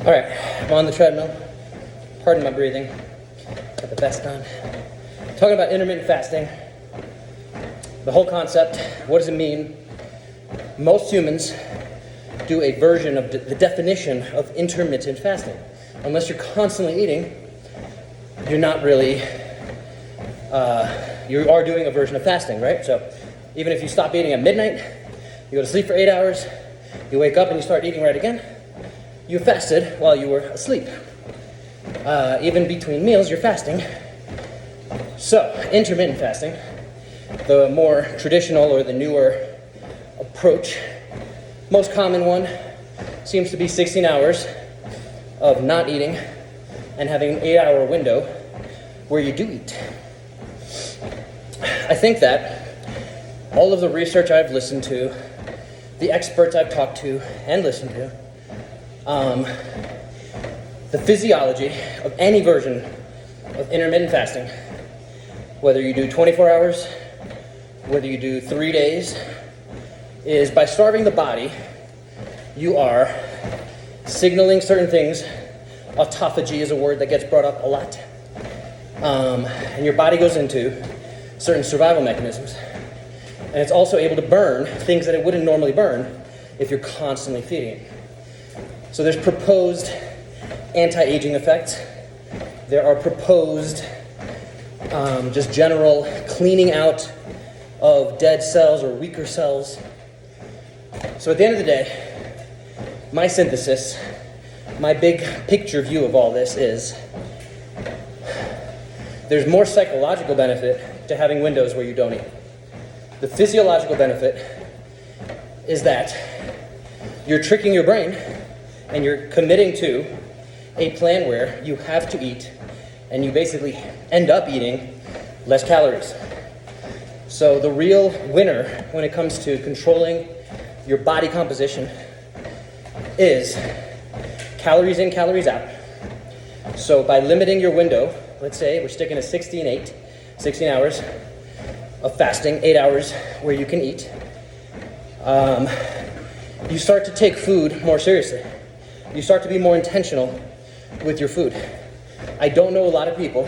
All right, I'm on the treadmill. Pardon my breathing. Got the vest on. Talking about intermittent fasting. The whole concept, what does it mean? Most humans do a version of the definition of intermittent fasting. Unless you're constantly eating, you're not really, you are doing a version of fasting, right? So even if you stop eating at midnight, you go to sleep for 8 hours, you wake up and you start eating right again, you fasted while you were asleep. Even between meals, you're fasting. So, intermittent fasting, the more traditional or the newer approach, most common one seems to be 16 hours of not eating and having an 8-hour window where you do eat. I think that all of the research I've listened to, the experts I've talked to and listened to, the physiology of any version of intermittent fasting, whether you do 24 hours, whether you do 3 days, is by starving the body, you are signaling certain things. Autophagy is a word that gets brought up a lot. And your body goes into certain survival mechanisms. And it's also able to burn things that it wouldn't normally burn if you're constantly feeding it. So there's proposed anti-aging effects. There are proposed just general cleaning out of dead cells or weaker cells. So at the end of the day, my synthesis, my big picture view of all this is there's more psychological benefit to having windows where you don't eat. The physiological benefit is that you're tricking your brain and you're committing to a plan where you have to eat and you basically end up eating less calories. So the real winner when it comes to controlling your body composition is calories in, calories out. So by limiting your window, let's say we're sticking to 16 hours of fasting, 8 hours where you can eat, you start to take food more seriously. You start to be more intentional with your food. I don't know a lot of people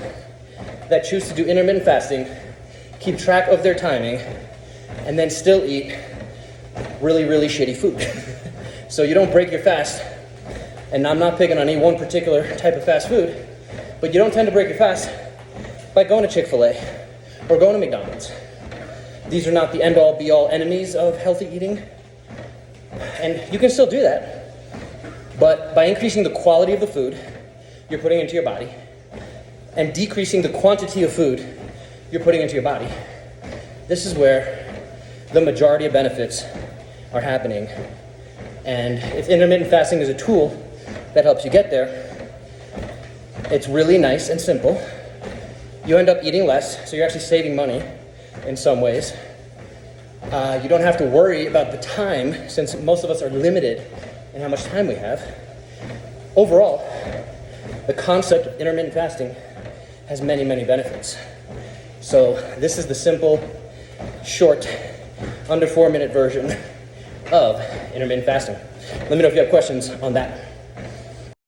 that choose to do intermittent fasting, keep track of their timing, and then still eat really, really shitty food. So you don't break your fast, and I'm not picking on any one particular type of fast food, but you don't tend to break your fast by going to Chick-fil-A or going to McDonald's. These are not the end-all, be-all enemies of healthy eating, and you can still do that. But by increasing the quality of the food you're putting into your body and decreasing the quantity of food you're putting into your body, this is where the majority of benefits are happening. And if intermittent fasting is a tool that helps you get there, it's really nice and simple. You end up eating less, so you're actually saving money in some ways. You don't have to worry about the time, since most of us are limited in how much time we have. Overall, the concept of intermittent fasting has many, many benefits. So this is the simple, short, under 4-minute version of intermittent fasting. Let me know if you have questions on that.